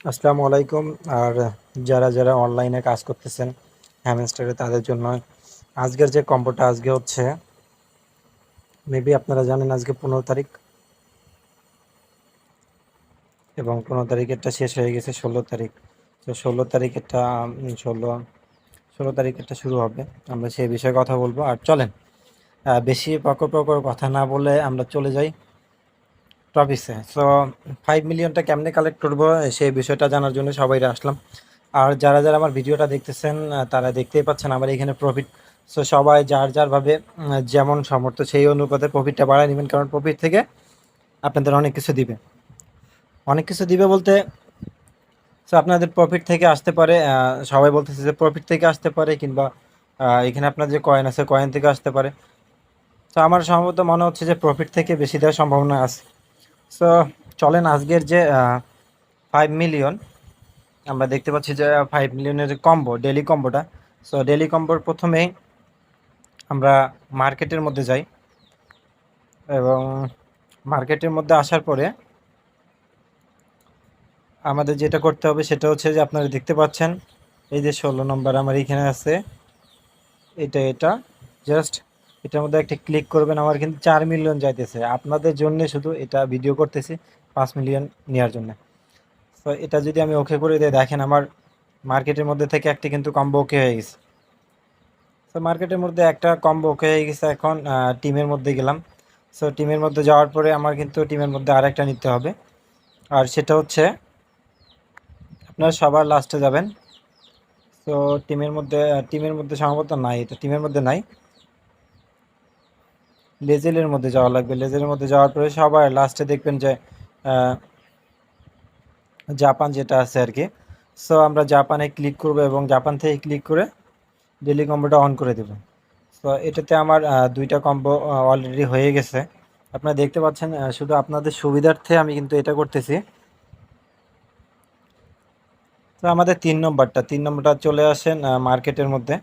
আসসালামু আলাইকুম। আর যারা যারা অনলাইনে কাজ করতেছেন হ্যামস্টারে, তাদের জন্য আজকের যে কম্বোটা আজকে হচ্ছে, মেবি আপনারা জানেন আজকে 15 তারিখ এবং 15 তারিখেরটা শেষ হয়ে গেছে 16 তারিখ। তো 16 তারিখেরটা 16 তারিখেরটা শুরু হবে। আমরা সেই বিষয়ে কথা বলবো। আর চলেন বেশি পকর পকর কথা না বলে আমরা চলে যাই টপিক্সে। সো 5 মিলিয়নটা কেমনে কালেক্ট করবো সেই বিষয়টা জানার জন্য সবাই আসলাম। আর যারা যারা আমার ভিডিওটা দেখতেছেন তারা দেখতেই পাচ্ছেন আমার এখানে প্রফিট। সো সবাই যার যার ভাবে যেমন সামর্থ্য সেই অনুপাতে প্রফিটটা বাড়ায় নেবেন, কারণ প্রফিট থেকে আপনাদের অনেক কিছু দিবে। অনেক কিছু দিবে বলতে, সো আপনাদের প্রফিট থেকে আসতে পারে, সবাই বলতেছে যে প্রফিট থেকে আসতে পারে, কিংবা এখানে আপনার যে কয়েন আছে কয়েন থেকে আসতে পারে। তো আমার সম্ভবত মনে হচ্ছে যে প্রফিট থেকে বেশি দেওয়ার সম্ভাবনা আছে। সো চলেন আজকের যে 5 মিলিয়ন, আমরা দেখতে পাচ্ছি যে 5 মিলিয়নের যে কম্বো, ডেলি কম্বোটা। সো ডেলি কম্বোর প্রথমেই আমরা মার্কেটের মধ্যে যাই এবং মার্কেটের মধ্যে আসার পরে আমাদের যেটা করতে হবে সেটা হচ্ছে যে আপনারা দেখতে পাচ্ছেন এই যে 16 নম্বর আমার এখানে আছে, এটা জাস্ট এটার মধ্যে একটা ক্লিক করবেন। আমার কিন্তু 4 মিলিয়ন যাইতেছে, আপনাদের জন্য শুধু এটা ভিডিও করতেছি 5 মিলিয়ন নেওয়ার জন্য। তো এটা যদি আমি ওকে করে দিই, দেখেন আমার মার্কেটের মধ্যে থেকে একটা কিন্তু কম্বো ওকে হয়ে গেছে। তো মার্কেটের মধ্যে একটা কম্বো ওকে হয়ে গেছে। এখন টিমের মধ্যে গেলাম। সো টিমের মধ্যে যাওয়ার পরে আমার কিন্তু টিমের মধ্যে আরেকটা নিতে হবে, আর সেটা হচ্ছে আপনারা সবার লাস্টে যাবেন। তো টিমের মধ্যে সম্ভবত নাই, এটা টিমের মধ্যে নাই, লেজেলের মধ্যে যাওয়া লাগবে। লেজেলের মধ্যে যাওয়ার পরে সবার লাস্টে দেখবেন যে আহ, জাপান যেটা আছে আর কি। সো আমরা জাপানে ক্লিক করব এবং জাপান থেকে ক্লিক করে ডেলি কম্বোটা অন করে দেব। তো এটাতে আমার দুইটা কম্বো অলরেডি হয়ে গেছে, আপনারা দেখতে পাচ্ছেন। শুধু আপনাদের সুবিধার্থে আমি কিন্তু এটা করতেছি। তো আমাদের 3 নম্বরটা চলে আসেন মার্কেটের মধ্যে।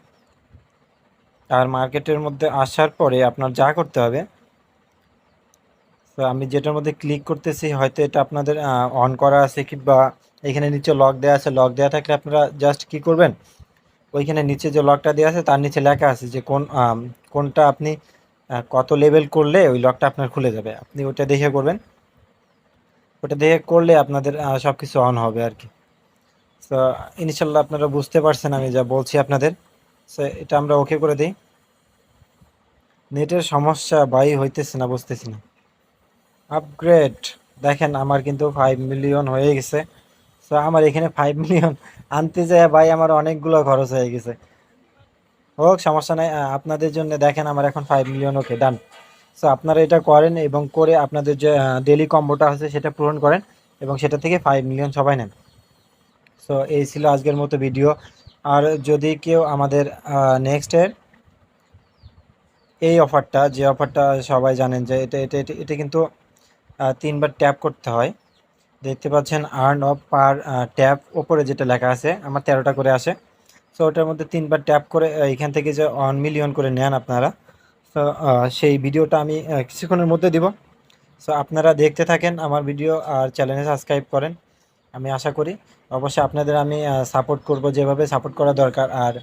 আর মার্কেটের মধ্যে আসার পরে আপনার যা করতে হবে, তো আমি যেটার মধ্যে ক্লিক করতেছি হয়তো এটা আপনাদের অন করা আছে, কিংবা এখানে নিচে লক দেওয়া আছে। লক দেওয়া থাকলে আপনারা জাস্ট কি করবেন, ওইখানে নিচে যে লকটা দেওয়া আছে তার নিচে লেখা আছে যে কোনটা আপনি কত লেভেল করলে ওই লকটা আপনার খুলে যাবে, আপনি ওটা দেখে করবেন। ওটা দেখে করলে আপনাদের সব কিছু অন হবে আর কি। তো ইনশাল্লাহ আপনারা বুঝতে পারছেন আমি যা বলছি আপনাদের। সো এটা আমরা ওকে করে দিই। নেটের সমস্যা বাই হইতেছে না, বুঝতেছি না। আপগ্রেড, দেখেন আমার কিন্তু 5 মিলিয়ন হয়ে গেছে। সো আমার এখানে 5 মিলিয়ন আনতে যায় ভাই আমার অনেকগুলো খরচ হয়ে গেছে। হোক, সমস্যা নাই। আপনাদের জন্য দেখেন আমার এখন 5 মিলিয়ন ওকে ডান। সো আপনারা এটা করেন এবং করে আপনাদের যে ডেলি কম্বোটা আছে সেটা পূরণ করেন এবং সেটা থেকে 5 মিলিয়ন সবাই নেন। সো এই ছিল আজকের মতো ভিডিও। আর যদি কেউ আমাদের নেক্সটের এই অফারটা, যে অফারটা সবাই জানেন যে এটা এটা এটা এটা কিন্তু 3বার ট্যাপ করতে হয়। দেখতে পাচ্ছেন আর্ন অফ পার ট্যাপ ওপরে যেটা লেখা আছে, আমার 13টা করে আসে। সো ওটার মধ্যে 3বার ট্যাপ করে এখান থেকে যে 1 মিলিয়ন করে নেন আপনারা। তো সেই ভিডিওটা আমি কিছুক্ষণের মধ্যে দিব। সো আপনারা দেখতে থাকেন আমার ভিডিও আর চ্যানেলে সাবস্ক্রাইব করেন। আমি আশা করি অবশ্যই আপনাদের আমি সাপোর্ট করব, যেভাবে সাপোর্ট করা দরকার। আর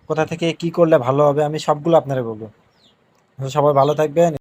কোথা থেকে কি করলে ভালো হবে আমি সবগুলো আপনারা বলবো। তো সবাই ভালো থাকবেন।